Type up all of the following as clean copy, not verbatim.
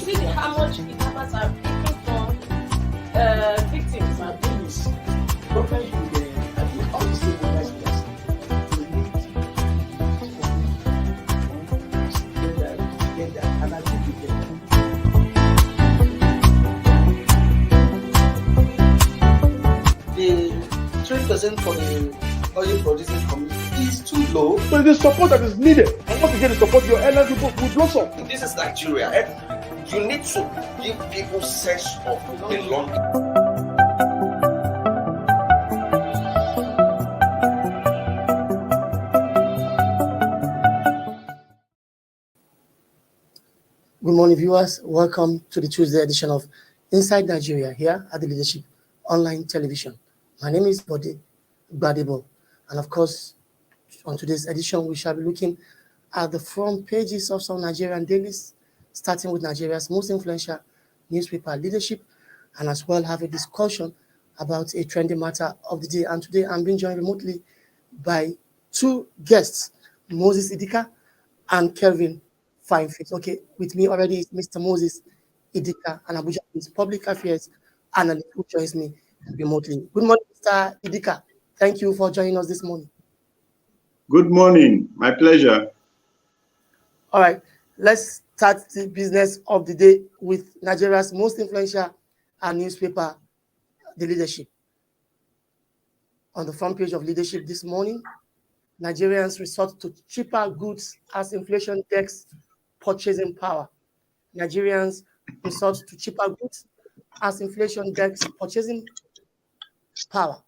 see how much kidnappers are looking for victims. My thing is, government should all the stakeholders get that, and I think we get that. The 3% for the oil producing community is too low. But the support that is needed, and what you get to support your airline people will blossom. This is Nigeria. You need to give people sense of belonging. Good morning, viewers. Welcome to the Tuesday edition of Inside Nigeria here at the Leadership Online Television. My name is Bode Gbadebo, and of course, on today's edition, we shall be looking at the front pages of some Nigerian dailies, starting with Nigeria's most influential newspaper, Leadership, and as well have a discussion about a trending matter of the day. And today, I'm being joined remotely by two guests, Moses Idika and Kelvin Fine-Fit. Okay, with me already is Mr. Moses Idika, and Abuja's public affairs analyst who joins me remotely. Good morning, Mr. Idika. Thank you for joining us this morning. Good morning. My pleasure. All right, let's start the business of the day with Nigeria's most influential newspaper, The Leadership. On the front page of Leadership this morning, Nigerians resort to cheaper goods as inflation takes purchasing power. Nigerians resort to cheaper goods as inflation takes purchasing power.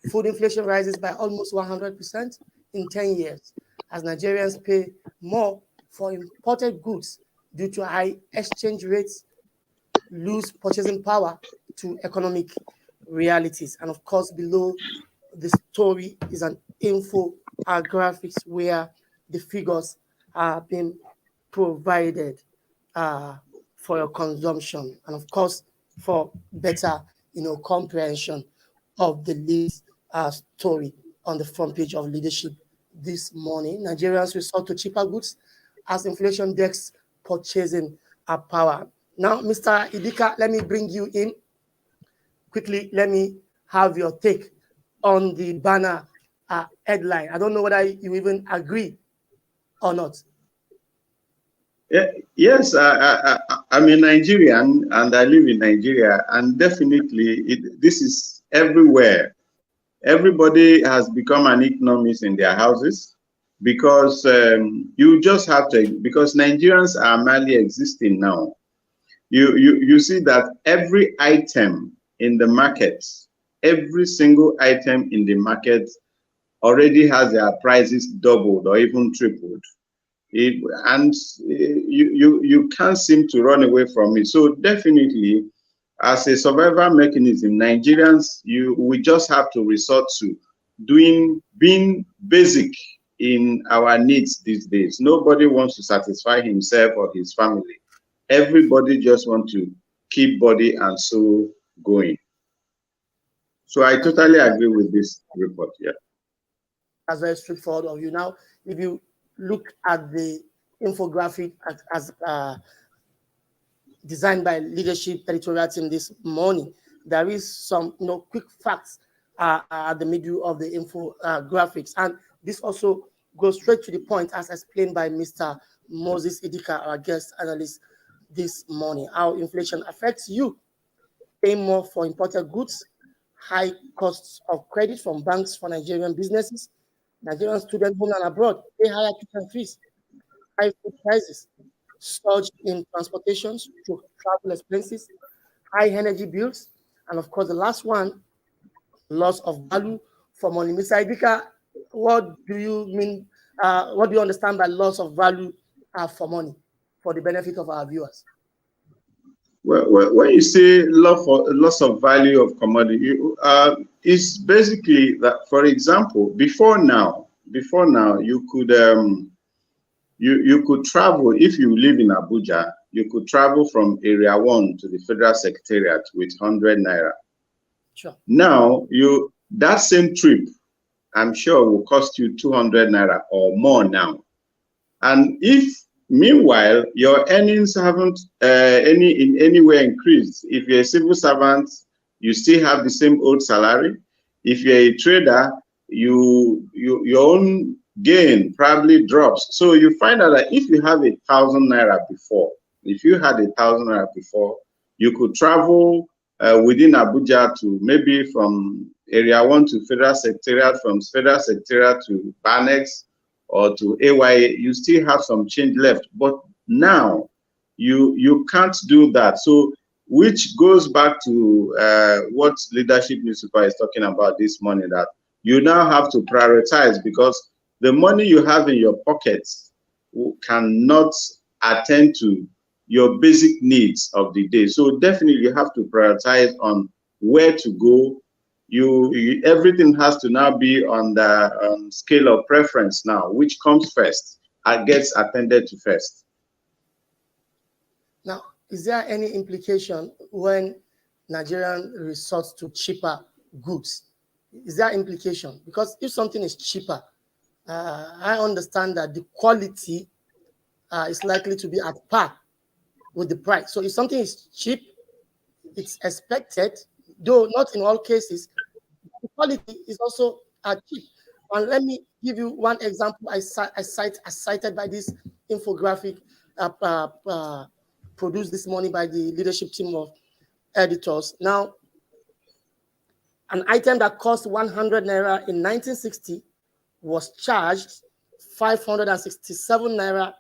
Food inflation rises by almost 100% in 10 years as Nigerians pay more for imported goods due to high exchange rates, lose purchasing power to economic realities. And of course, below the story is an infographics where the figures are being provided for your consumption, and of course for better comprehension of the lead story on the front page of Leadership this morning. Nigerians resort to cheaper goods as inflation decks purchasing power. Now, Mr. Idika, let me bring you in quickly. Let me have your take on the banner headline. I don't know whether you even agree or not. Yes, I'm a Nigerian and I live in Nigeria, and definitely this is everywhere. Everybody has become an economist in their houses because you just have to, because Nigerians are merely existing now. You see that every item in the market, every single item in the market already has their prices doubled or even tripled. And you can't seem to run away from it. So definitely, as a survival mechanism, Nigerians, we just have to resort to being basic in our needs these days. Nobody wants to satisfy himself or his family. Everybody just wants to keep body and soul going. So I totally agree with this report. Yeah, that's very straightforward of you. Now, if you look at the infographic as designed by Leadership editorial team this morning, there is some quick facts at the middle of the infographics, and this also goes straight to the point as explained by Mr. Moses Idika, our guest analyst this morning. How inflation affects you: paying more for imported goods, high costs of credit from banks for Nigerian businesses, Nigerian students home and abroad pay higher tuition fees, high food prices, surge in transportations to travel expenses, high energy bills, and of course the last one, loss of value for money. Mr. Idika, what do you mean? What do you understand by loss of value for money, for the benefit of our viewers? Well, when you say loss of value of commodity, it's basically that. For example, before now, you could you could travel. If you live in Abuja, you could travel from Area 1 to the Federal Secretariat with 100 naira. Sure. Now that same trip, I'm sure, will cost you 200 naira or more now. And if Meanwhile, your earnings haven't in any way increased. If you're a civil servant, you still have the same old salary. If you're a trader, your own gain probably drops. So you find out that if you have 1,000 naira before, if you had 1,000 naira before, you could travel within Abuja to maybe from Area 1 to Federal Secretariat, from Federal Secretariat to Banex or to AYA, you still have some change left. But now you can't do that. So which goes back to what Leadership Newspaper is talking about this morning, that you now have to prioritize, because the money you have in your pockets cannot attend to your basic needs of the day. So definitely you have to prioritize on where to go. Everything has to now be on the scale of preference now. Which comes first and gets attended to first. Now, is there any implication when Nigerian resorts to cheaper goods? Is there implication? Because if something is cheaper, I understand that the quality is likely to be at par with the price. So if something is cheap, it's expected, though not in all cases, the quality is also cheap. And let me give you one example I cited by this infographic produced this morning by the leadership team of editors. Now, an item that cost 100 naira in 1960 was charged 567 naira,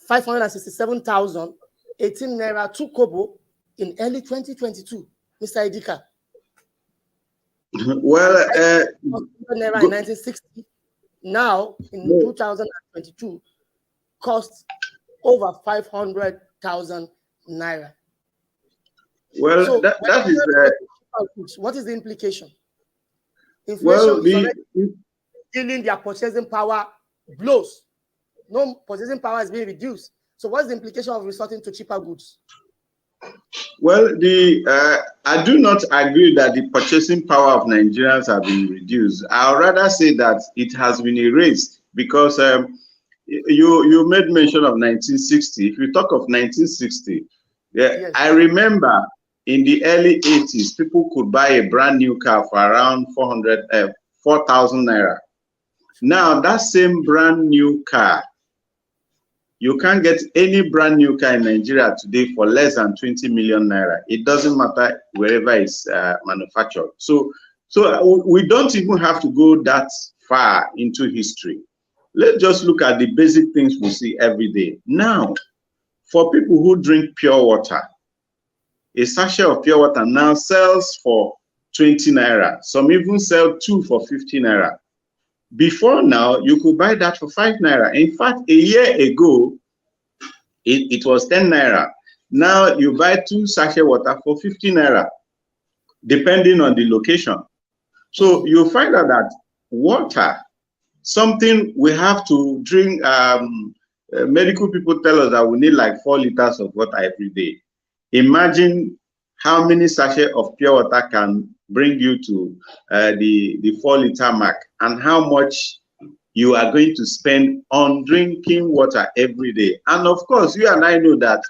567,018 naira 2 kobo in early 2022. Mr. Idika. Well, naira in 1960, now in 2022, costs over 500,000 naira. Well, so that is what is the implication? Inflation is already killing their purchasing power blows. No purchasing power is being reduced. So what's the implication of resorting to cheaper goods? Well, I do not agree that the purchasing power of Nigerians have been reduced. I would rather say that it has been erased, because you made mention of 1960. If you talk of 1960, yes. I remember in the early 80s, people could buy a brand new car for around 4,000 naira. Now, that same brand new car, you can't get any brand new car in Nigeria today for less than 20 million naira. It doesn't matter wherever it's manufactured. So we don't even have to go that far into history. Let's just look at the basic things we see every day. Now, for people who drink pure water, a sachet of pure water now sells for 20 naira. Some even sell 2 for 50 naira. Before now, you could buy that for 5 naira. In fact, a year ago, it was 10 naira. Now you buy 2 sachet water for 50 naira, depending on the location. So you find out that water, something we have to drink, medical people tell us that we need like 4 liters of water every day. Imagine how many sachets of pure water can bring you to the 4-liter mark, and how much you are going to spend on drinking water every day. And of course, you and I know that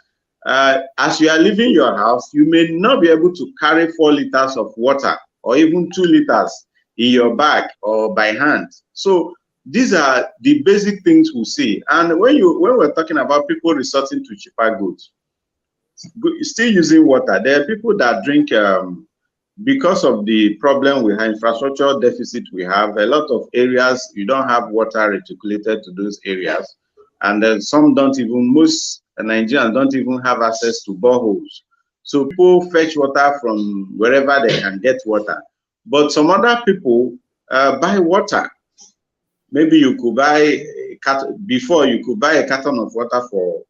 as you are leaving your house, you may not be able to carry 4 liters of water or even 2 liters in your bag or by hand. So these are the basic things we see. And when we're talking about people resorting to cheaper goods, still using water, there are people that drink because of the problem we have, infrastructure deficit we have. A lot of areas you don't have water reticulated to those areas, and then most Nigerians don't even have access to boreholes. So people fetch water from wherever they can get water. But some other people buy water. Maybe you could buy before you could buy a carton of water for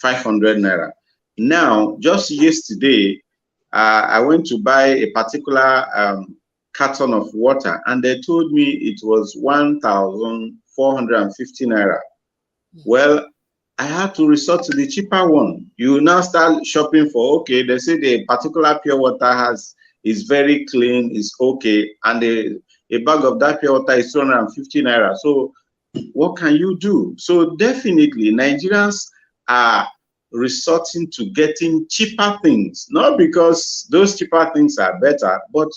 500 naira. Now, just yesterday, I went to buy a particular carton of water, and they told me it was 1,450 naira. Well, I had to resort to the cheaper one. You now start shopping for, okay, they say the particular pure water is very clean, is okay, and a bag of that pure water is 250 naira. So what can you do? So definitely Nigerians are resorting to getting cheaper things, not because those cheaper things are better, but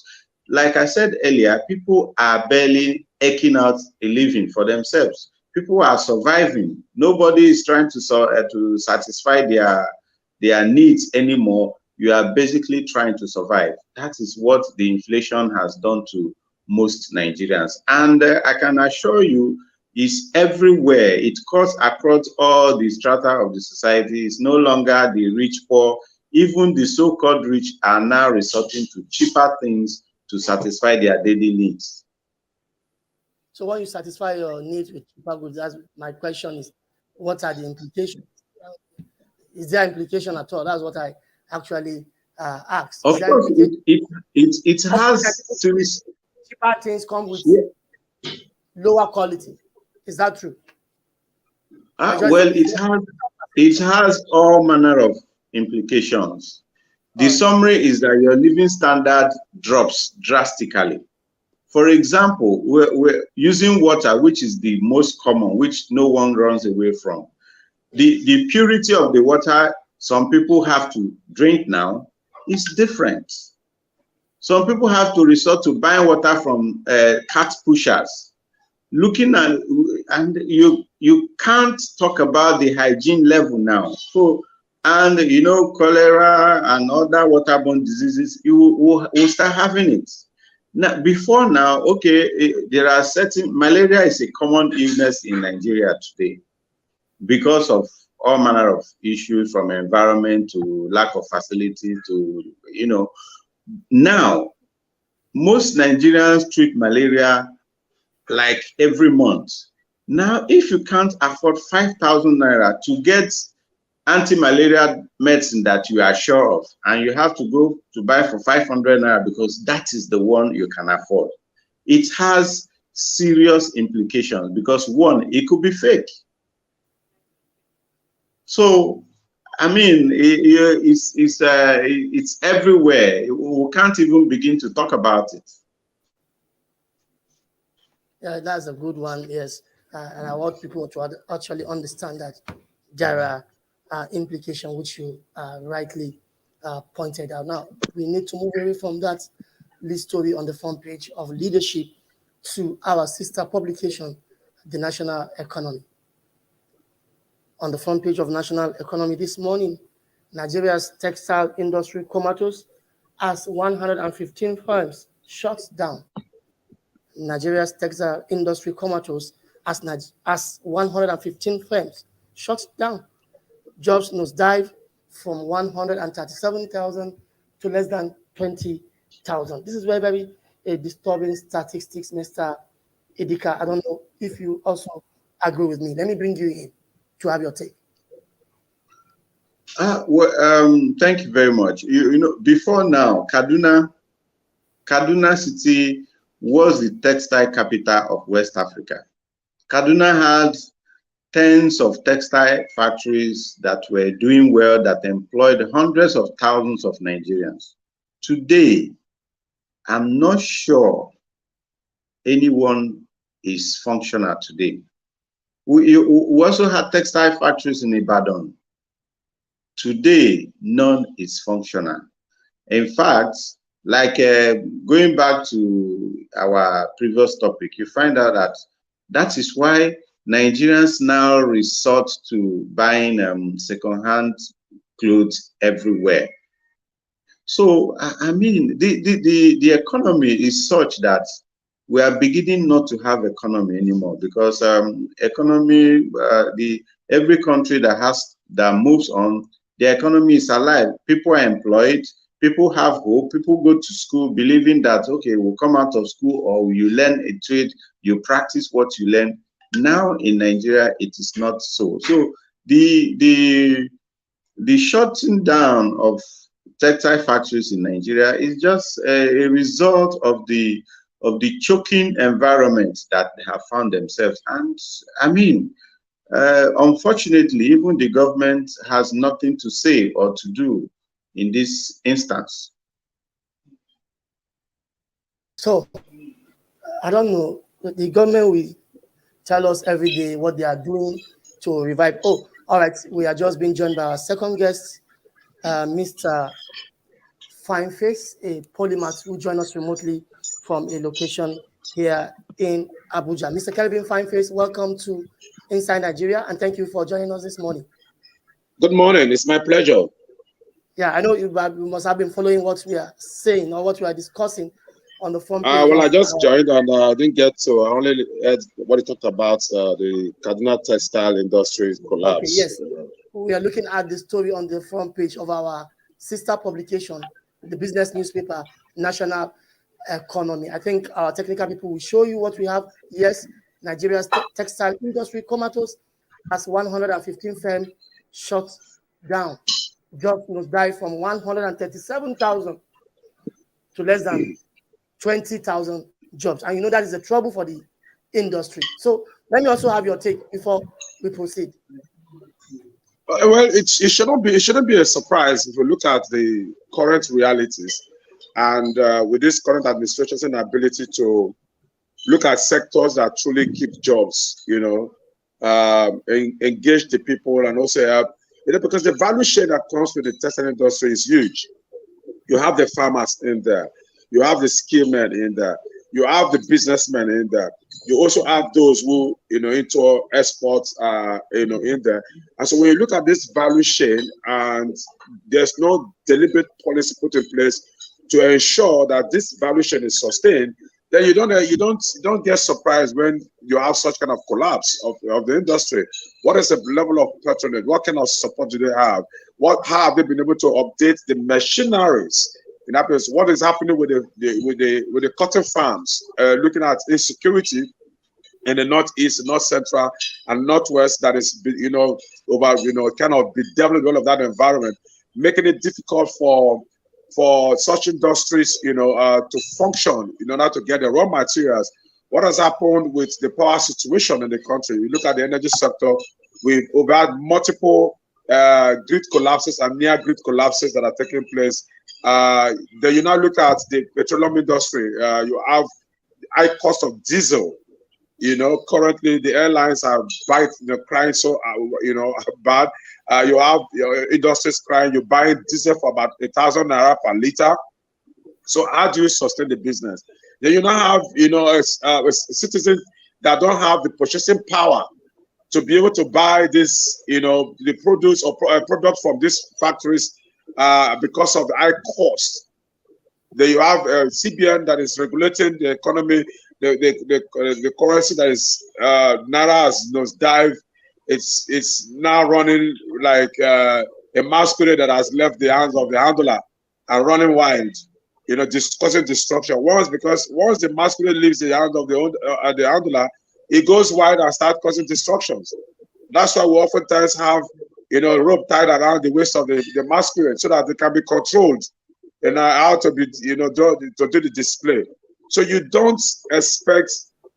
like I said earlier, people are barely eking out a living for themselves. People are surviving. Nobody is trying to satisfy their needs anymore. You are basically trying to survive. That is what the inflation has done to most Nigerians. And I can assure you, it's everywhere. It cuts across all the strata of the society. It's no longer the rich, poor. Even the so-called rich are now resorting to cheaper things to satisfy their daily needs. So when you satisfy your needs with cheaper goods, that's my question is, what are the implications? Is there implication at all? That's what I actually asked. Is Of there course, implication? it Of course, has serious. cheaper things come with Yeah. lower quality. Is that true? Well, it has all manner of implications. The All right. summary is that your living standard drops drastically. For example, we're using water, which is the most common, which no one runs away from. The purity of the water some people have to drink now is different. Some people have to resort to buying water from cat pushers. Looking at, and you can't talk about the hygiene level now. So, and cholera and other waterborne diseases, you will start having it. Now, before now, okay, there are certain, malaria is a common illness in Nigeria today because of all manner of issues, from environment to lack of facility to, now most Nigerians treat malaria like every month. Now, if you can't afford 5,000 naira to get anti-malaria medicine that you are sure of, and you have to go to buy for 500 naira because that is the one you can afford, it has serious implications because, one, it could be fake. So, I mean, it's everywhere. We can't even begin to talk about it. Yeah, that's a good one. Yes, and I want people to actually understand that there are implications which you rightly pointed out. Now we need to move away from that lead story on the front page of Leadership to our sister publication, the National Economy. On the front page of National Economy this morning, Nigeria's textile industry comatose as 115 firms shut down. Nigeria's textile industry comatose as 115 firms shut down. Jobs nosedive from 137,000 to less than 20,000. This is very, very disturbing statistics, Mr. Idika. I don't know if you also agree with me. Let me bring you in to have your take. Thank you very much. Before now, Kaduna City was the textile capital of West Africa. Kaduna had tens of textile factories that were doing well, that employed hundreds of thousands of Nigerians. Today, I'm not sure anyone is functional today. We also had textile factories in Ibadan. Today, none is functional. In fact, like going back to our previous topic, you find out that is why Nigerians now resort to buying second-hand clothes everywhere. So, I mean, the economy is such that we are beginning not to have economy anymore, because economy, every country that moves on, the economy is alive. People are employed. People have hope. People go to school believing that, okay, we'll come out of school, or you learn a trade, you practice what you learn. Now in Nigeria, it is not so. So the shutting down of textile factories in Nigeria is just a result of the choking environment that they have found themselves. And I mean, unfortunately, even the government has nothing to say or to do in this instance. So, I don't know, the government will tell us every day what they are doing to revive. Oh, all right. We are just being joined by our second guest, Mr. Fineface, a polymath who joined us remotely from a location here in Abuja. Mr. Kelvin Fineface, welcome to Inside Nigeria, and thank you for joining us this morning. Good morning. It's my pleasure. Yeah, I know you must have been following what we are saying or what we are discussing on the front page. Well, I just joined and I didn't get to. I only heard what he talked about the Kaduna textile industry collapse. Okay, yes, we are looking at the story on the front page of our sister publication, the business newspaper, National Economy. I think our technical people will show you what we have. Yes, Nigeria's textile industry comatose as 115 firms shut down. Jobs must die from 137,000 to less than 20,000 jobs. And you know that is a trouble for the industry. So let me also have your take before we proceed. Well, it shouldn't be a surprise if we look at the current realities, and with this current administration's inability to look at sectors that truly keep jobs, engage the people, and also help. Because the value chain that comes with the textile industry is huge. You have the farmers in there, you have the skill men in there, you have the businessmen in there. You also have those who, into exports, in there. And so when you look at this value chain and there's no deliberate policy put in place to ensure that this value chain is sustained, then you don't get surprised when you have such kind of collapse of the industry. What is the level of patronage? What kind of support do they have? How have they been able to update the machineries? In that case, what is happening with the cotton farms? Looking at insecurity in the northeast, north central, and northwest, that is kind of bedeviling all of that environment, making it difficult for such industries, to function in order to get the raw materials. What has happened with the power situation in the country? You look at the energy sector, we've had multiple grid collapses and near grid collapses that are taking place. Then you now look at the petroleum industry. You have high cost of diesel. Currently the airlines are crying so bad. You have industries crying. You're buying diesel for about 1,000 naira per liter. So how do you sustain the business? Then you now have citizens that don't have the purchasing power to be able to buy this, the produce or product from these factories because of the high cost. Then you have CBN that is regulating the economy, the currency that is naira has nosedive. It's now running like a masquerade that has left the hands of the handler and running wild, causing destruction. Once the masquerade leaves the hands of the handler, it goes wild and starts causing destructions. That's why we oftentimes have rope tied around the waist of the masquerade so that they can be controlled and how to be to do the display. So you don't expect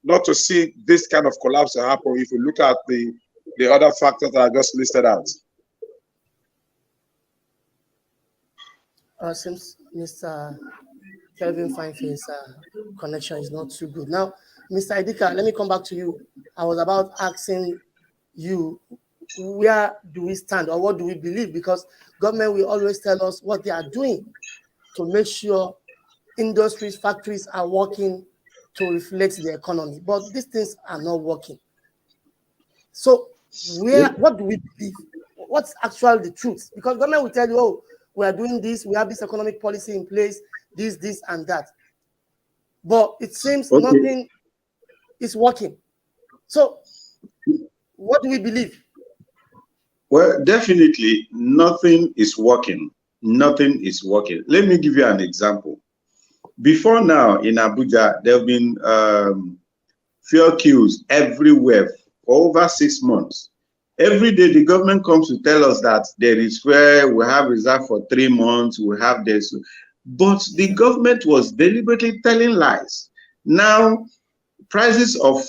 not to see this kind of collapse to happen if you look at the other factors that I just listed out. Since Mr. Kelvin Fineface connection is not too good. Now, Mr. Idika, let me come back to you. I was about asking you, where do we stand or what do we believe? Because government will always tell us what they are doing to make sure industries, factories are working to reflect the economy. But these things are not working. So what do we believe? What's actually the truth? Because government will tell you, oh, we are doing this, we have this economic policy in place, this, and that. But it seems nothing is working. So what do we believe? Well, definitely nothing is working. Nothing is working. Let me give you an example. Before now in Abuja, there have been fuel queues everywhere for over 6 months. Every day the government comes to tell us that there is fuel, we have reserved for 3 months, we have this. But the government was deliberately telling lies. Now, prices of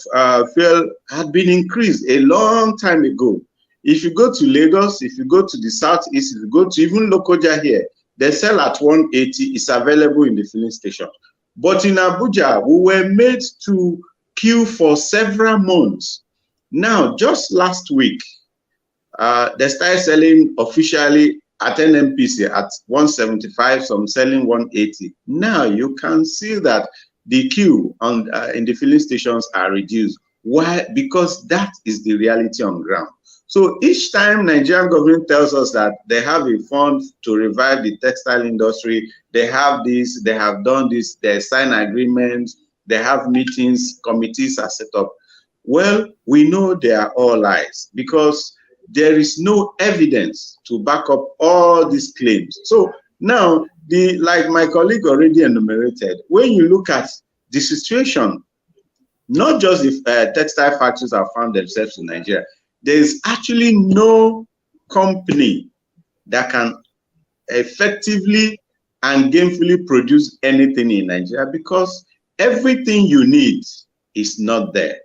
fuel had been increased a long time ago. If you go to Lagos, if you go to the southeast, if you go to even Lokoja here, they sell at 180. It's available in the filling station. But in Abuja, we were made to queue for several months Now, just last week, they started selling officially at NMPC at 175, some selling 180. Now you can see that the queue on in the filling stations are reduced. Why? Because that is the reality on ground. So each time Nigerian government tells us that they have a fund to revive the textile industry, they have this, they have done this, they sign agreements, they have meetings, committees are set up. Well, we know they are all lies because there is no evidence to back up all these claims. So now, like my colleague already enumerated, when you look at the situation, not just if textile factories have found themselves in Nigeria, there is actually no company that can effectively and gainfully produce anything in Nigeria because everything you need is not there.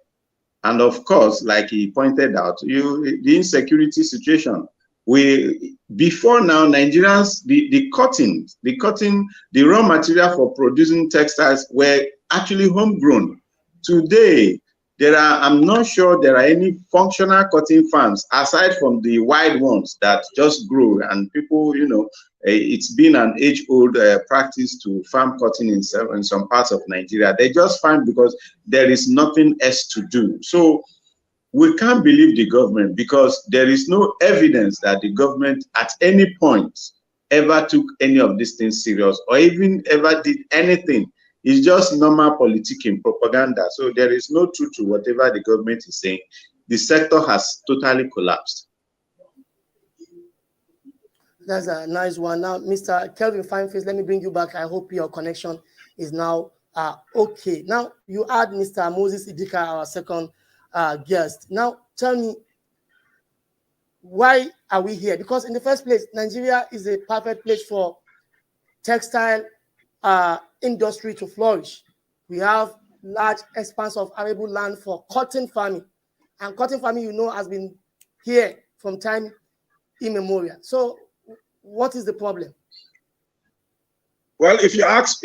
And of course, like he pointed out, the insecurity situation. Before now, Nigerians, the raw material for producing textiles were actually homegrown. Today, I'm not sure there are any functional cotton farms aside from the wide ones that just grow, and people, it's been an age-old practice to farm cotton in some parts of Nigeria. They just farm because there is nothing else to do. So we can't believe the government because there is no evidence that the government at any point ever took any of these things serious or even ever did anything. It's just normal politicking, propaganda. So there is no truth to whatever the government is saying. The sector has totally collapsed. That's a nice one. Now, Mr. Kelvin Fineface, let me bring you back. I hope your connection is now okay. Now, you add Mr. Moses Idika, our second guest. Now, tell me, why are we here? Because in the first place, Nigeria is a perfect place for textile industry to flourish. We have large expanse of arable land for cotton farming. And cotton farming, has been here from time immemorial. So what is the problem? Well, if you ask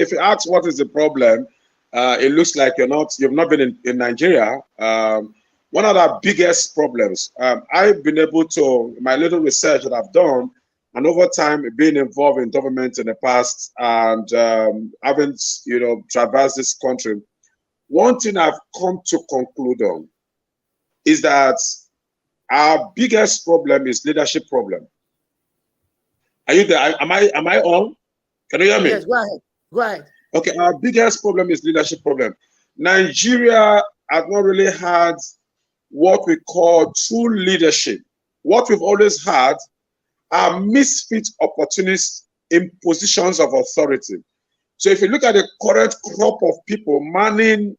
what is the problem, it looks like you've not been in Nigeria. One of the biggest problems, I've been able to, my little research that I've done, and over time being involved in government in the past and having traversed this country, one thing I've come to conclude on is that our biggest problem is leadership problem. Are you there? Am I on? Can you hear me? Yes, go ahead. Go ahead. Okay, our biggest problem is leadership problem. Nigeria has not really had what we call true leadership. What we've always had are misfit opportunists in positions of authority. So if you look at the current crop of people manning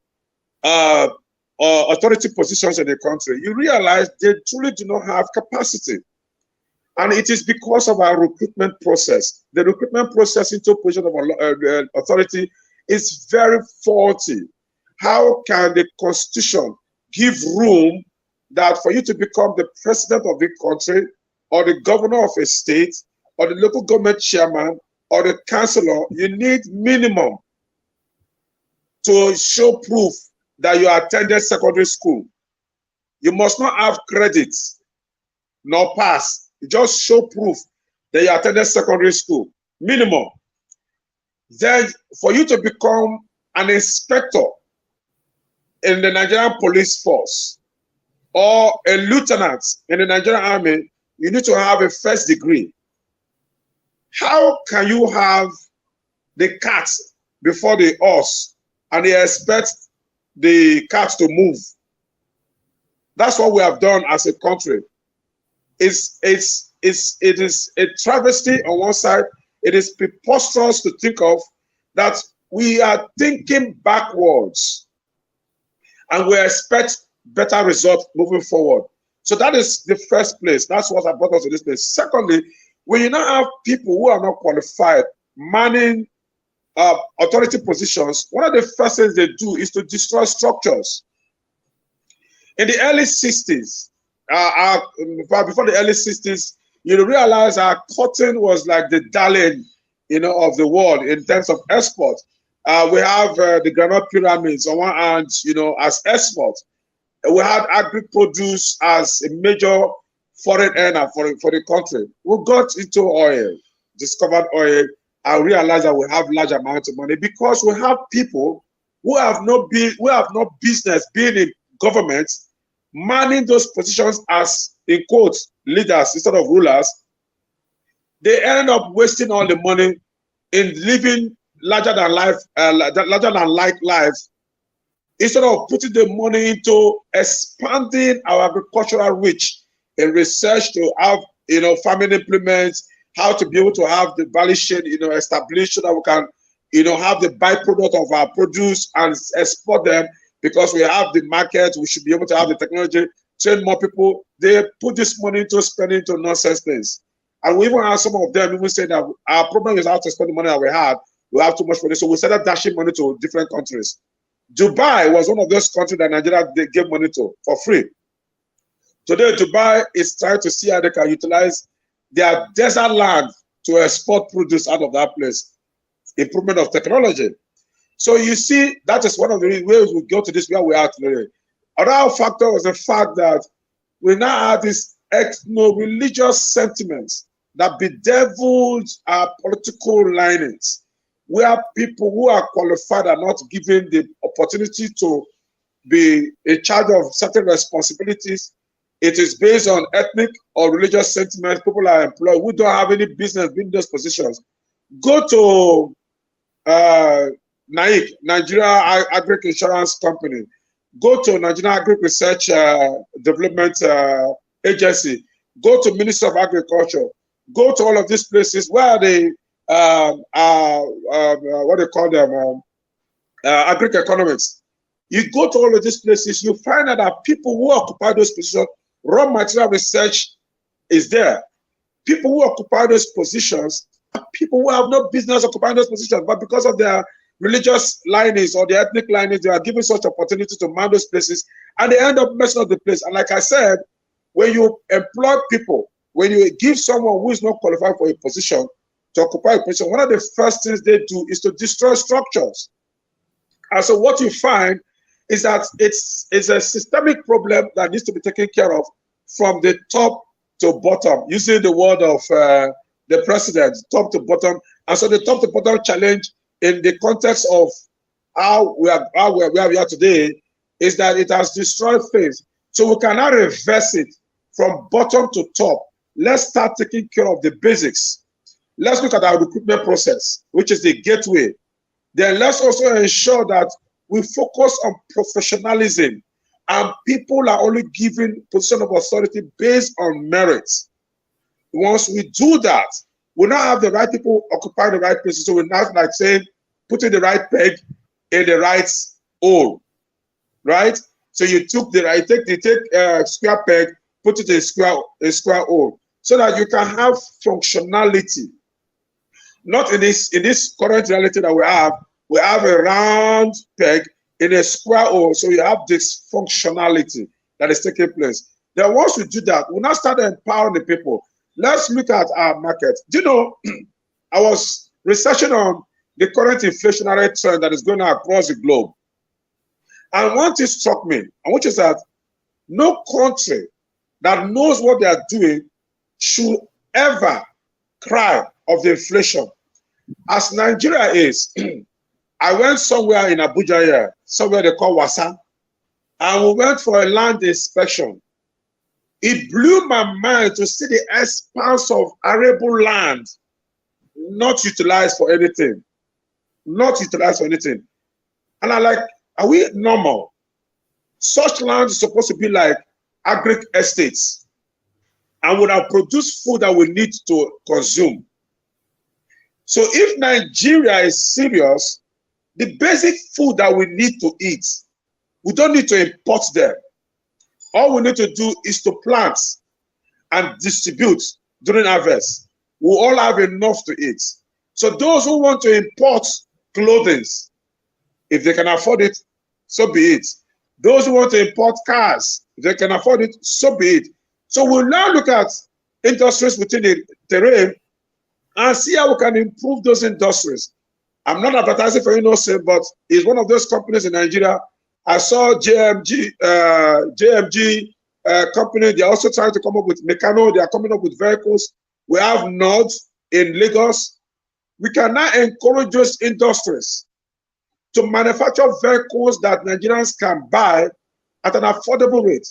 authority positions in the country, you realize they truly do not have capacity. And it is because of our recruitment process. The recruitment process into a position of authority is very faulty. How can the Constitution give room that for you to become the president of the country, or the governor of a state, or the local government chairman, or the councillor, you need minimum to show proof that you attended secondary school. You must not have credits nor pass. You just show proof that you attended secondary school, minimum. Then for you to become an inspector in the Nigerian police force or a lieutenant in the Nigerian army, you need to have a first degree. How can you have the cat before the horse and they expect the cat to move? That's what we have done as a country. It is a travesty on one side. It is preposterous to think of that we are thinking backwards and we expect better results moving forward. So that is the first place. That's what I brought us to this place. Secondly, when you now have people who are not qualified manning authority positions, one of the first things they do is to destroy structures. In the early 60s, before the early 60s, you realize our cotton was like the darling, of the world in terms of export. We have the granite pyramids on one hand, as export. We had agri-produce as a major foreign earner for the country. We got into oil, discovered oil, and realized that we have large amounts of money because we have people who have no business being in government, manning those positions as, in quotes, leaders instead of rulers. They end up wasting all the money in living larger than life lives, instead of putting the money into expanding our agricultural reach in research to have, farming implements, how to be able to have the value chain, established so that we can, have the byproduct of our produce and export them because we have the market. We should be able to have the technology, train more people. They put this money into spending into nonsense things. And we even have some of them even say that our problem is how to spend the money that we have. We have too much money. So we started dashing money to different countries. Dubai was one of those countries that Nigeria they gave money to for free. Today, Dubai is trying to see how they can utilize their desert land to export produce out of that place. Improvement of technology. So you see, that is one of the ways we go to this where we are today. Another factor was the fact that we now have this ethno-religious sentiments that bedeviled our political linings, where people who are qualified are not given the opportunity to be in charge of certain responsibilities. It is based on ethnic or religious sentiments. People are employed who don't have any business being in those positions. Go to NAIC, Nigeria Agri Insurance Company. Go to Nigeria Agri Research Development Agency. Go to Ministry of Agriculture. Go to all of these places where they what they call them agri-economics. You go to all of these places, you find out that people who occupy those positions, raw material research is there. People who occupy those positions, people who have no business occupying those positions, but because of their religious linings or their ethnic linings, they are given such opportunity to man those places, and they end up messing up the place. And like I said, when you employ people, when you give someone who is not qualified for a position to occupy a position, one of the first things they do is to destroy structures. And so what you find is that it's a systemic problem that needs to be taken care of from the top to bottom, using the word of the president, top to bottom. And so the top to bottom challenge in the context of how we are today is that it has destroyed faith. So we cannot reverse it from bottom to top. Let's start taking care of the basics. Let's look at our recruitment process, which is the gateway. Then let's also ensure that we focus on professionalism, and people are only given position of authority based on merits. Once we do that, we now have the right people occupying the right places. So we're not like saying, putting the right peg in the right hole, right? So you took the right, you take a square peg, put it in a square hole, so that you can have functionality. Not in this current reality that we have a round peg in a square hole, so you have this functionality that is taking place. Then once we do that, we now start empowering the people. Let's look at our market. Do you know, I was researching on the current inflationary trend that is going on across the globe. And one thing struck me, which is that no country that knows what they are doing should ever cry of the inflation. As Nigeria is, I went somewhere in Abuja here, somewhere they call Wasa, and we went for a land inspection. It blew my mind to see the expanse of arable land not utilized for anything. Not utilized for anything. And I'm like, are we normal? Such land is supposed to be like agri estates and would have produced food that we need to consume. So if Nigeria is serious, the basic food that we need to eat, we don't need to import them. All we need to do is to plant and distribute during harvest. We all have enough to eat. So those who want to import clothing, if they can afford it, so be it. Those who want to import cars, if they can afford it, so be it. So we'll now look at industries within the terrain and see how we can improve those industries. I'm not advertising for but it's one of those companies in Nigeria. I saw JMG company. They're also trying to come up with Meccano. They are coming up with vehicles. We have Nodes in Lagos. We can now encourage those industries to manufacture vehicles that Nigerians can buy at an affordable rate.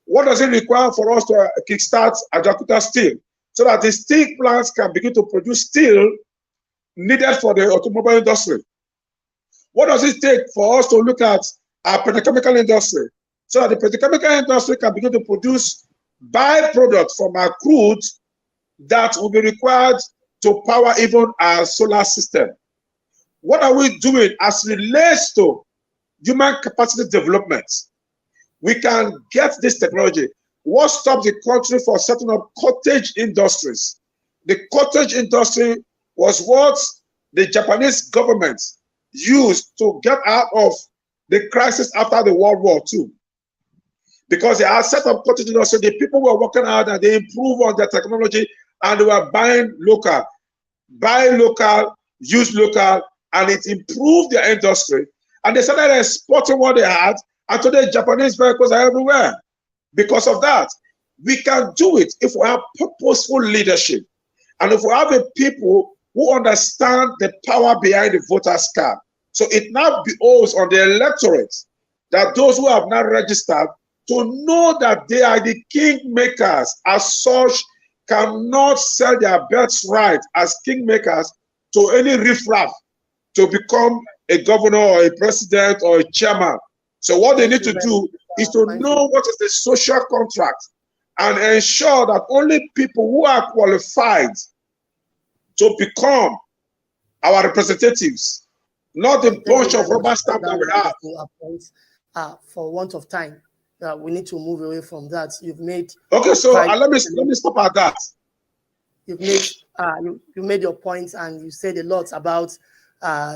What does it require for us to kickstart Ajakuta Steel so that the steel plants can begin to produce steel needed for the automobile industry? What does it take for us to look at our petrochemical industry so that the petrochemical industry can begin to produce byproducts from our crude that will be required to power even our solar system? What are we doing as relates to human capacity development? We can get this technology. What stops the country from setting up cottage industries? The cottage industry was what the Japanese government used to get out of the crisis after the World War II. Because they had set up cottage industry, the people were working hard and they improved on their technology and they were buying local. Buy local, use local, and it improved their industry. And they started exporting what they had, and today Japanese vehicles are everywhere. Because of that, we can do it if we have purposeful leadership, and if we have a people who understand the power behind the voters' card. So it now behoves on the electorate that those who have not registered to know that they are the kingmakers. As such, cannot sell their birthright as kingmakers to any riffraff to become a governor or a president or a chairman. So what they need to do is to know what is the social contract and ensure that only people who are qualified to become our representatives, not the bunch of rubber stamp that we have. For want of time, we need to move away from that. You've made okay. So let me stop at that. You've made you made your points and you said a lot about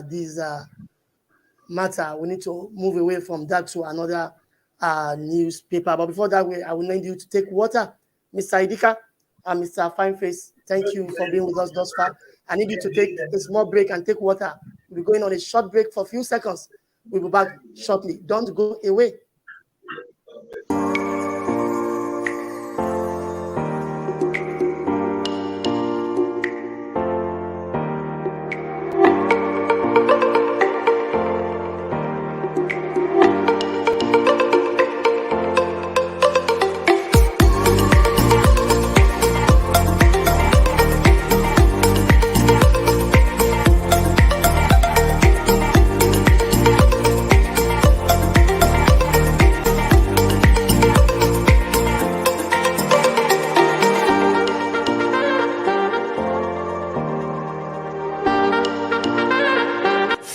this matter. We need to move away from that to another newspaper. But before that, I will need you to take water, Mr. Idika and Mr. Fineface. Thank you for being with us thus far. I need you to take a small break and take water. We're going on a short break for a few seconds. We'll be back shortly. Don't go away.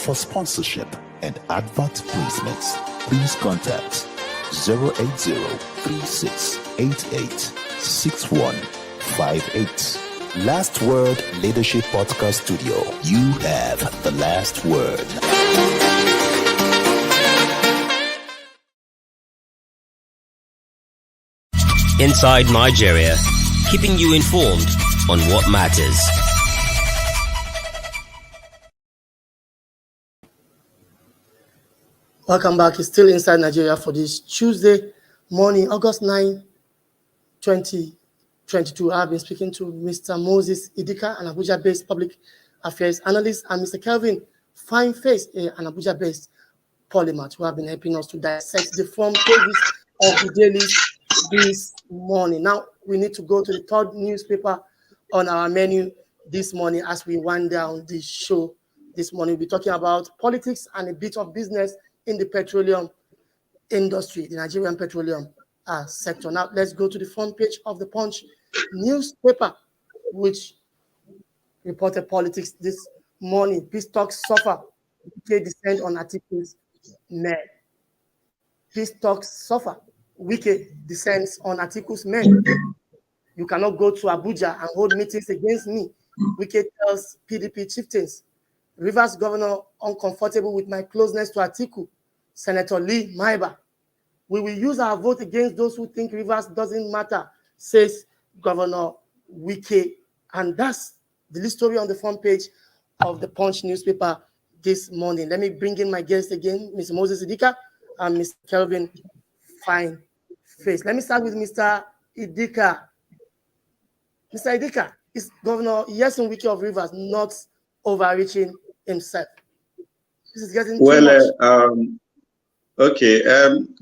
For sponsorship and advert placements, please contact 080-3688-6158. Last Word Leadership Podcast Studio. You have the last word. Inside Nigeria, keeping you informed on what matters. Welcome back. It's still Inside Nigeria for this Tuesday morning, August 9, 2022. I've been speaking to Mr. Moses Idika, an Abuja-based public affairs analyst, and Mr. Kelvin Fineface, an Abuja-based polymath, who have been helping us to dissect the front pages of the dailies this morning. Now, we need to go to the third newspaper on our menu this morning as we wind down the show this morning. We'll be talking about politics and a bit of business in the petroleum industry, the Nigerian petroleum sector. Now, let's go to the front page of the Punch newspaper, which reported politics this morning. Peace talks suffer. UK descend on Atiku's men. Peace talks suffer. Wike descends on Atiku's men. You cannot go to Abuja and hold meetings against me. Wike tells PDP chieftains. Rivers governor uncomfortable with my closeness to Atiku. Senator Lee Maiba. We will use our vote against those who think Rivers doesn't matter, says Governor Wike. And that's the story on the front page of the Punch newspaper this morning. Let me bring in my guest again, Mr. Moses Idika and Mr. Kelvin Fine Face. Let me start with Mr. Idika. Mr. Idika, is Governor Nyesom Wike of Rivers not overreaching himself? This is getting too much. Okay,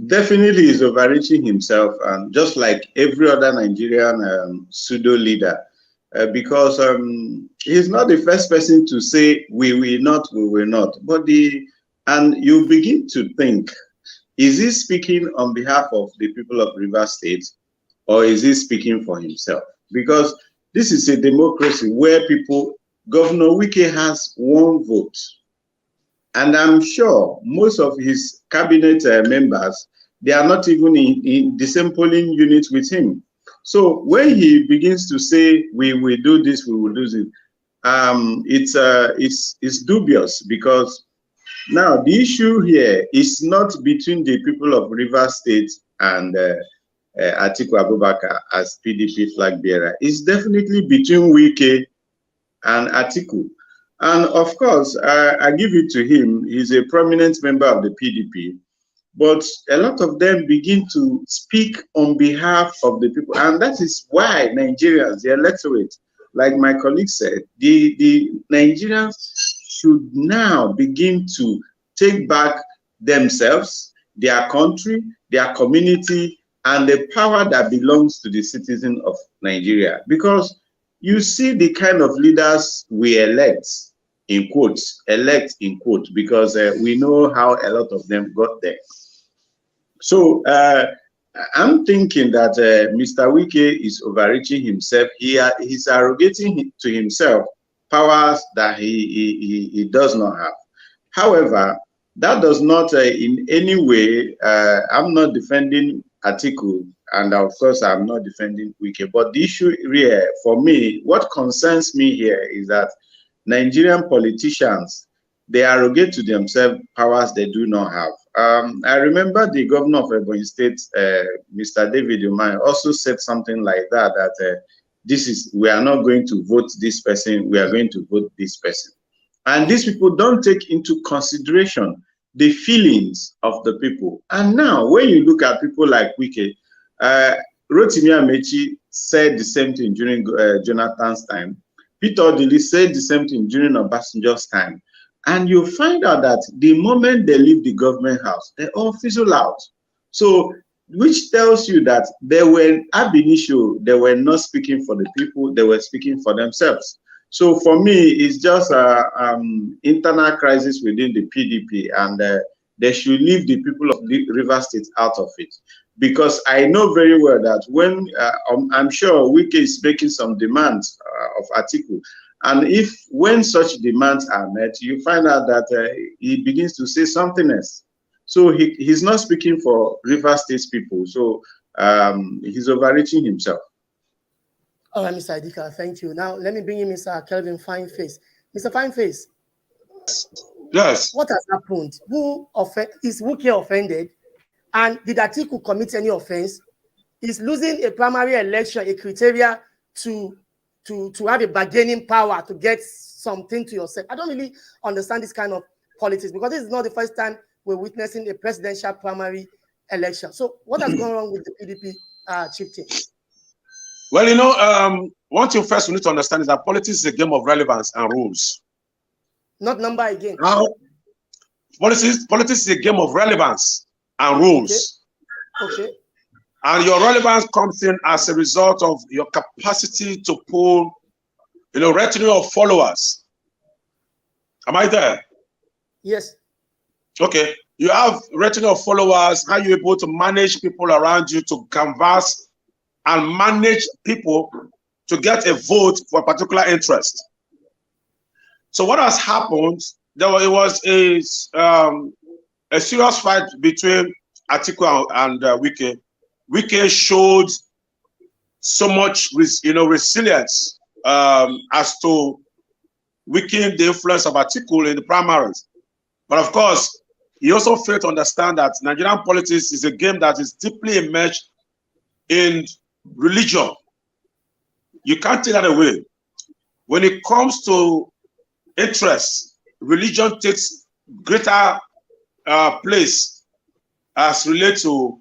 definitely he's overreaching himself, and just like every other Nigerian pseudo leader, because he's not the first person to say we will not. But and you begin to think, is he speaking on behalf of the people of Rivers State, or is he speaking for himself? Because this is a democracy where Governor Wike has one vote. And I'm sure most of his cabinet members, they are not even in the same polling unit with him. So when he begins to say, we will do this, we will do this, it's dubious, because now the issue here is not between the people of Rivers State and Atiku Abubakar as PDP flag bearer. It's definitely between Wike and Atiku. And of course, I give it to him. He's a prominent member of the PDP, but a lot of them begin to speak on behalf of the people. And that is why Nigerians, the electorate, like my colleague said, the Nigerians should now begin to take back themselves, their country, their community, and the power that belongs to the citizen of Nigeria. Because you see the kind of leaders we elect, in quotes, because we know how a lot of them got there. So I'm thinking that Mr. Wike is overreaching himself. He's arrogating to himself powers that he does not have. However, that does not in any way, I'm not defending Atiku, and of course I'm not defending Wike, but the issue here, for me, what concerns me here is that Nigerian politicians, they arrogate to themselves powers they do not have. I remember the governor of Ebonyi State, Mr. David Umahi, also said something like that, we are not going to vote this person, we are going to vote this person. And these people don't take into consideration the feelings of the people. And now, when you look at people like Wike, Rotimi Amechi said the same thing during Jonathan's time. Peter Odili said the same thing during Obasanjo's time. And you find out that the moment they leave the government house, they all fizzle out. So, which tells you that they were ab initio, they were not speaking for the people, they were speaking for themselves. So for me, it's just an internal crisis within the PDP, and they should leave the people of Rivers State out of it. Because I know very well that when, I'm sure Wike is making some demands of Atiku, and when such demands are met, you find out that he begins to say something else. So he's not speaking for Rivers State people, so he's overreaching himself. All right, Mr. Idika, thank you. Now, let me bring in Mr. Kelvin Fine Face. Mr. Fine Face. Yes. What has happened? Is Wike offended? And did Atiku commit any offense? Is losing a primary election a criteria to have a bargaining power to get something to yourself? I don't really understand this kind of politics, because this is not the first time we're witnessing a presidential primary election. So what has gone wrong with the PDP chieftain? Well, you know, one thing first we need to understand is that politics is a game of relevance and rules. Not number again. Now, politics is a game of relevance and rules. Okay. And your relevance comes in as a result of your capacity to pull, you know, retinue of followers. Am I there? Yes. Okay. You have retinue of followers. How are you able to manage people around you to canvass and manage people to get a vote for a particular interest? So what has happened? It was a serious fight between Atiku and Wike. Wike showed so much, resilience as to weaken the influence of Atiku in the primaries. But of course, he also failed to understand that Nigerian politics is a game that is deeply immersed in religion. You can't take that away. When it comes to interests, religion takes greater place as related to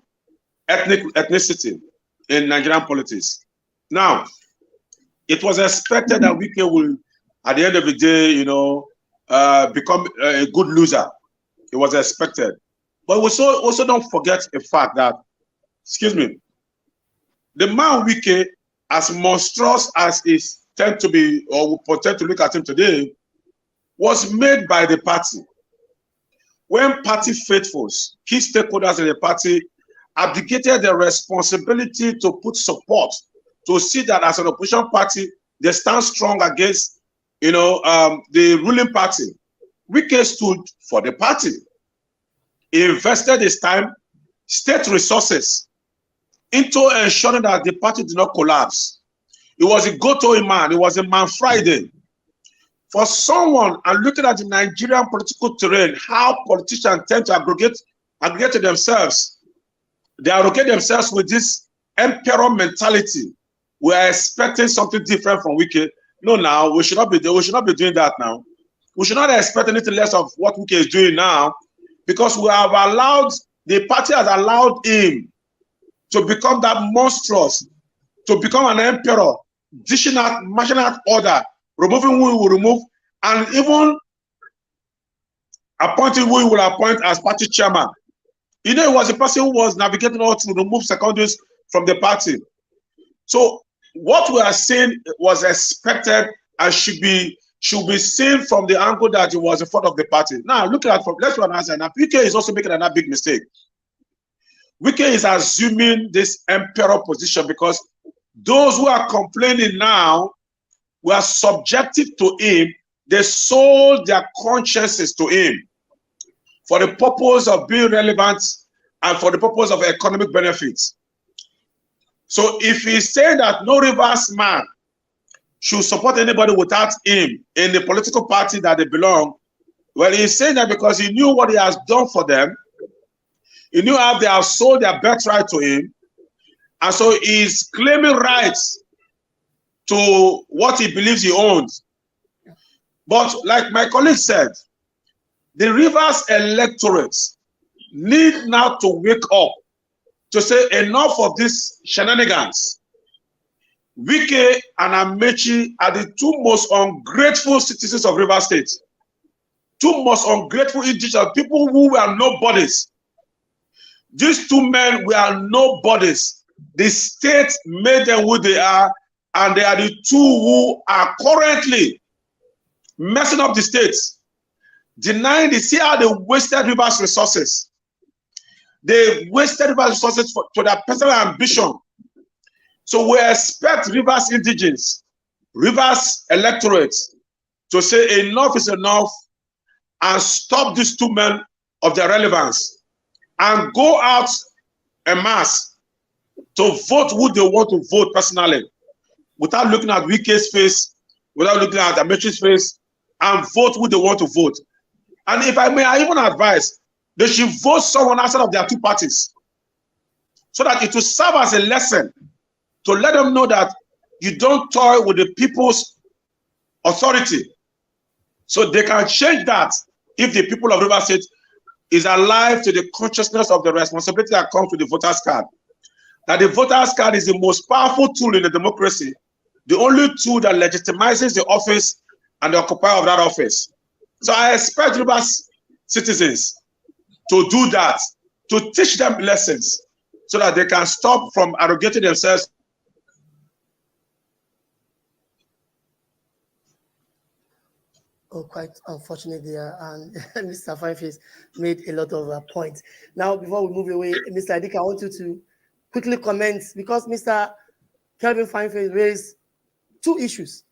ethnicity in Nigerian politics. Now, it was expected that Wike will, at the end of the day, become a good loser. It was expected. But we also don't forget the fact that, the man Wike, as monstrous as he tend to be, or we pretend to look at him today, was made by the party. When party faithfuls, key stakeholders in the party, abdicated their responsibility to put support, to see that as an opposition party, they stand strong against, the ruling party. Wike stood for the party. He invested his time, state resources, into ensuring that the party did not collapse. He was a go-to man. He was a man Friday. For someone, and looking at the Nigerian political terrain, how politicians tend to aggregate to themselves, they aggregate themselves with this emperor mentality. We are expecting something different from Wike. No, now we should not be doing that now. We should not expect anything less of what Wike is doing now, because the party has allowed him to become that monstrous, to become an emperor, dishing out martial order, removing who he will remove, and even appointing who he will appoint as party chairman. He was a person who was navigating all to remove secondaries from the party. So what we are saying was expected and should be seen from the angle that he was in front of the party. Now, let's answer. Now, Wike is also making another big mistake. Wike is assuming this emperor position because those who are complaining now were subjective to him. They sold their consciences to him for the purpose of being relevant and for the purpose of economic benefits. So if he's saying that no Rivers man should support anybody without him in the political party that they belong, well, he's saying that because he knew what he has done for them. He knew how they have sold their birthright to him. And so he's claiming rights to what he believes he owns. But like my colleague said, the Rivers electorates need now to wake up to say enough of these shenanigans. Wike and Amechi are the two most ungrateful citizens of Rivers State. Two most ungrateful individuals, people who were nobodies. These two men were nobodies. The state made them who they are, and they are the two who are currently messing up the states, denying the, see how they wasted Rivers resources. They wasted Rivers resources to their personal ambition. So we expect Rivers indigenes, Rivers electorates to say enough is enough and stop these two men of their relevance and go out en masse to vote who they want to vote personally without looking at Wike's face, without looking at Amechi's face, and vote who they want to vote. And if I may, I even advise they should vote someone outside of their two parties so that it will serve as a lesson to let them know that you don't toy with the people's authority. So they can change that if the people of Rivers State is alive to the consciousness of the responsibility that comes with the voters card. That the voters card is the most powerful tool in the democracy, the only tool that legitimizes the office and the occupier of that office. So I expect Rivers citizens to do that, to teach them lessons so that they can stop from arrogating themselves. Oh, quite unfortunate there, and Mr. Fineface made a lot of points. Now, before we move away, Mr. Adik, I want you to quickly comment, because Mr. Kelvin Fineface raised two issues.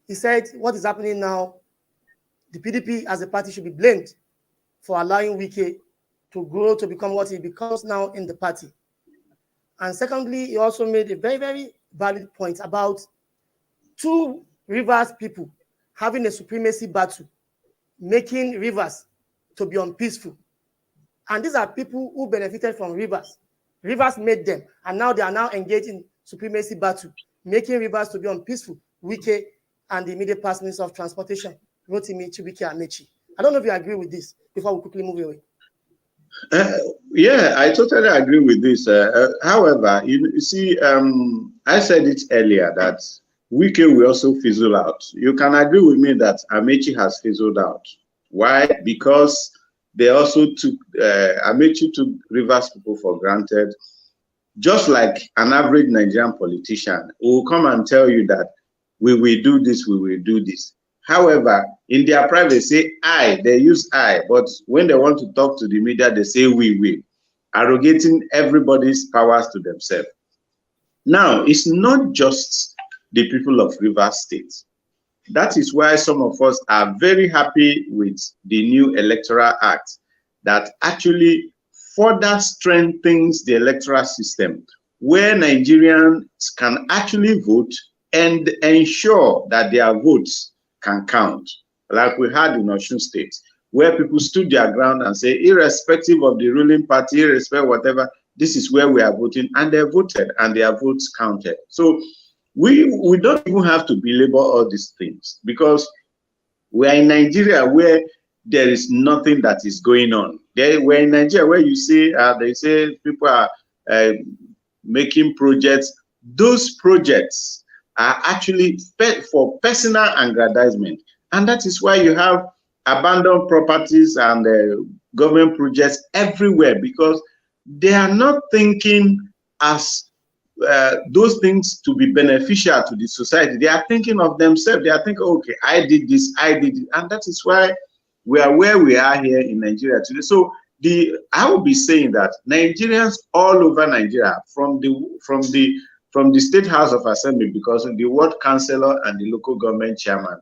He said what is happening now, the PDP as a party should be blamed for allowing Wike to grow to become what he becomes now in the party. And secondly, he also made a very, very valid point about two Rivers people having a supremacy battle, making Rivers to be unpeaceful. And these are people who benefited from Rivers. Rivers made them, and now they are now engaged in supremacy battle, making Rivers to be unpeaceful. Wike and the immediate past Minister of Transportation, Rotimi Chibuike Amechi. I don't know if you agree with this before we quickly move away. Yeah, I totally agree with this. However, you see, I said it earlier that Wike will also fizzle out. You can agree with me that Amechi has fizzled out. Why? Because they also took, Amechi took Rivers people for granted. Just like an average Nigerian politician who will come and tell you that we will do this, we will do this. However, in their private say I, they use I, but when they want to talk to the media, they say we will, arrogating everybody's powers to themselves. Now, it's not just the people of Rivers State. That is why some of us are very happy with the new Electoral Act that actually further strengthens the electoral system, where Nigerians can actually vote and ensure that their votes can count, like we had in Osun State, where people stood their ground and say, irrespective of the ruling party, irrespective of whatever, this is where we are voting, and they voted and their votes counted. So we don't even have to belabor all these things, because we are in Nigeria where there is nothing that is going on. We're in Nigeria where you see, they say people are making projects. Those projects are actually for personal aggrandizement. And that is why you have abandoned properties and government projects everywhere, because they are not thinking as those things to be beneficial to the society. They are thinking of themselves. They are thinking, okay, I did this, I did it. And that is why we are where we are here in Nigeria today. So I will be saying that Nigerians all over Nigeria, from the State House of Assembly, because the ward councillor and the local government chairman,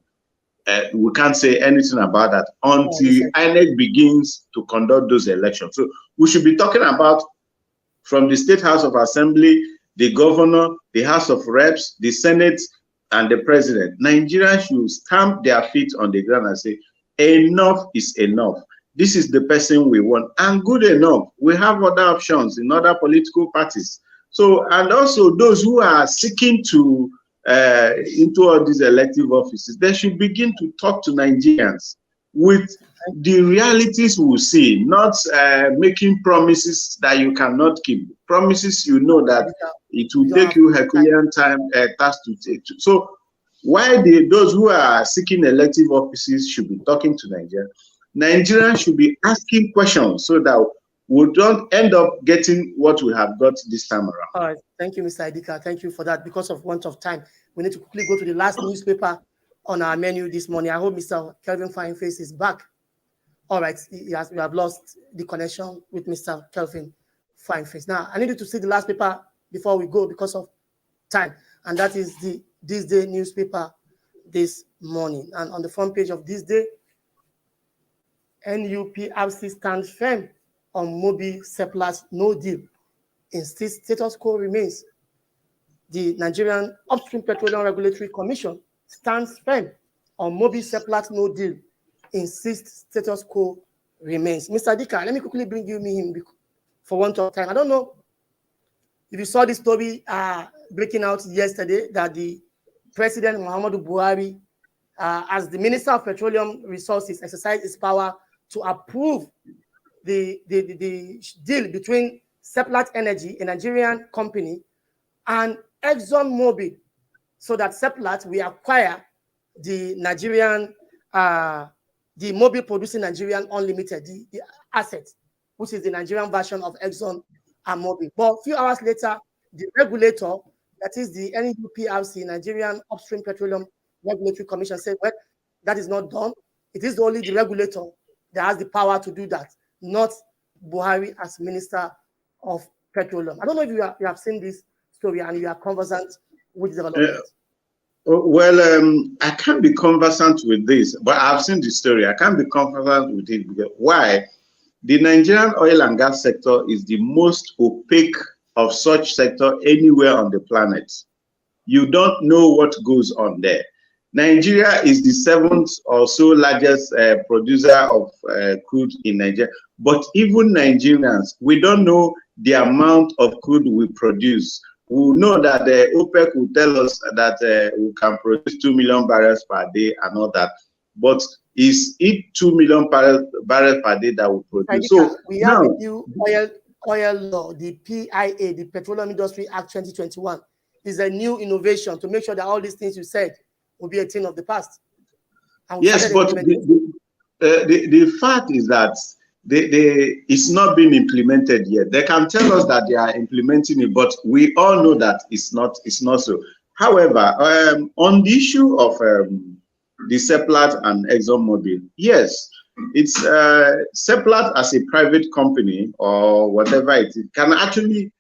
we can't say anything about that until INEC begins to conduct those elections. So we should be talking about from the State House of Assembly, the governor, the House of Reps, the Senate, and the president. Nigerians should stamp their feet on the ground and say, enough is enough. This is the person we want, and good enough. We have other options in other political parties. So, and also those who are seeking to into all these elective offices, they should begin to talk to Nigerians with the realities we see, not making promises that you cannot keep. Promises you know that it will take you Herculean task to take. So why those who are seeking elective offices should be talking to Nigeria. Nigerians should be asking questions so that we don't end up getting what we have got this time around. All right. Thank you, Mr. Idika. Thank you for that. Because of want of time, we need to quickly go to the last newspaper on our menu this morning. I hope Mr. Kelvin Fineface is back. All right. We have lost the connection with Mr. Kelvin Fineface. Now, I need you to see the last paper before we go because of time. And that is the THISDAY newspaper this morning. And on the front page of THISDAY, NUPRC stands firm on Mobi Seplat no deal. Instead, status quo remains. The Nigerian Upstream Petroleum Regulatory Commission stands firm on Mobi Seplat no deal. Insists status quo remains. Mr. Dika, let me quickly bring you him for want of time. I don't know if you saw this story breaking out yesterday that the President Muhammadu Buhari, as the Minister of Petroleum Resources, exercised his power to approve the deal between Seplat Energy, a Nigerian company, and ExxonMobil, so that Seplat will acquire the Nigerian, the Mobil producing Nigerian Unlimited, the asset, which is the Nigerian version of Exxon and Mobil. But a few hours later, the regulator, that is the NUPRC, Nigerian Upstream Petroleum Regulatory Commission, said, well, that is not done. It is only the regulator that has the power to do that, not Buhari as Minister of Petroleum. I don't know if you have seen this story and you are conversant with development. Well, I can't be conversant with this, but I've seen the story. I can't be conversant with it because why? The Nigerian oil and gas sector is the most opaque of such sector anywhere on the planet. You don't know what goes on there. Nigeria is the 7th or so largest producer of crude in Nigeria. But even Nigerians, we don't know the amount of crude we produce. We know that the OPEC will tell us that we can produce 2 million barrels per day and all that. But is it 2 million barrels per day that we produce. So we have now, a new oil law, the PIA, the Petroleum Industry Act 2021, is a new innovation to make sure that all these things you said will be a thing of the past. Yes, but the fact is that it's not been implemented yet. They can tell us that they are implementing it, but we all know that it's not so. However, on the issue of the Seplat and ExxonMobil, yes, it's Seplat as a private company or whatever it is, can actually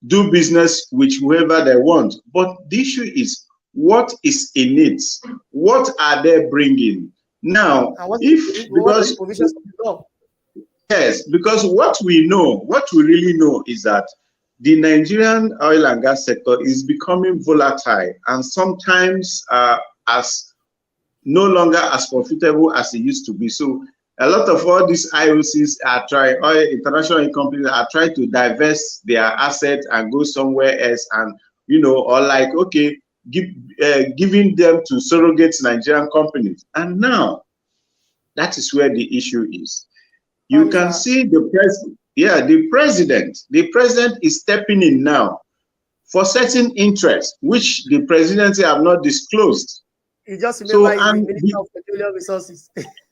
do business with whoever they want. But the issue is, what is in it? What are they bringing? Now, yes, because what we really know is that the Nigerian oil and gas sector is becoming volatile and sometimes as no longer as profitable as it used to be. So a lot of all these IOCs are trying, international companies are trying to divest their assets and go somewhere else, and or like, okay, giving them to surrogate Nigerian companies. And now that is where the issue is. You can see the president is stepping in now for certain interests which the presidency have not disclosed. You just remember the Minister of Petroleum Resources.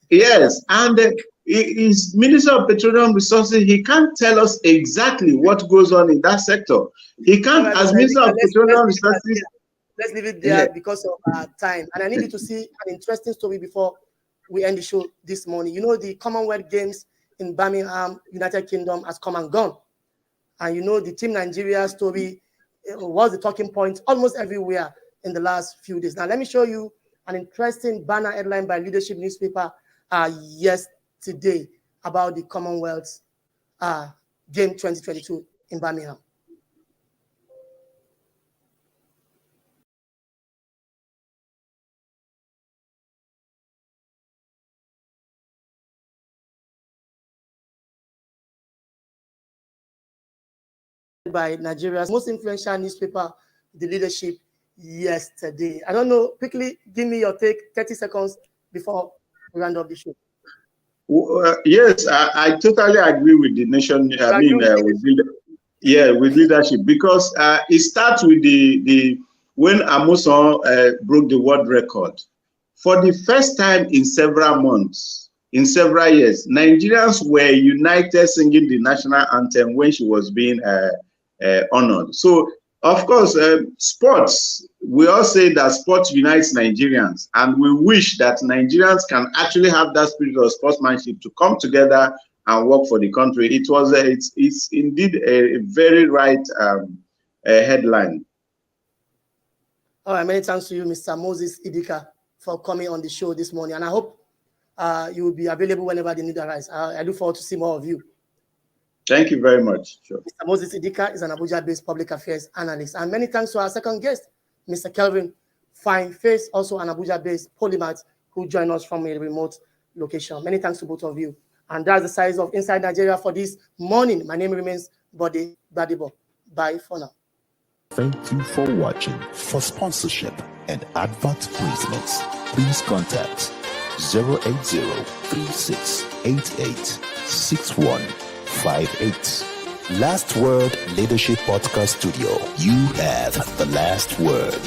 Yes, and his Minister of Petroleum Resources, he can't tell us exactly what goes on in that sector. He can't, as Minister of Petroleum Resources. Let's leave it there because of time. And I need you to see an interesting story before we end the show this morning. You know, the Commonwealth Games in Birmingham, United Kingdom has come and gone. And you know, the Team Nigeria story was the talking point almost everywhere in the last few days. Now, let me show you an interesting banner headline by Leadership newspaper yesterday about the Commonwealth Game 2022 in Birmingham. By Nigeria's most influential newspaper, The Leadership, yesterday. I don't know, quickly give me your take, 30 seconds before we round up the show. Yes, I totally agree with the nation. With leadership, because it starts with the when Amuson broke the world record. For the first time in several months, in several years, Nigerians were united singing the national anthem when she was being honored. So, of course, sports, we all say that sports unites Nigerians, and we wish that Nigerians can actually have that spirit of sportsmanship to come together and work for the country. It's indeed a very right headline. All right, many thanks to you, Mr. Moses Idika, for coming on the show this morning, and I hope you will be available whenever the need arises. I look forward to see more of you. Thank you very much. Sure. Mr. Moses Idika is an Abuja-based public affairs analyst. And many thanks to our second guest, Mr. Kelvin Fineface, also an Abuja-based polymath who joined us from a remote location. Many thanks to both of you. And that's the size of Inside Nigeria for this morning. My name remains Bode Badibo. Bye for now. Thank you for watching. For sponsorship and advert placements, please contact 080-3688-6158. Last Word Leadership Podcast Studio. You have the last word.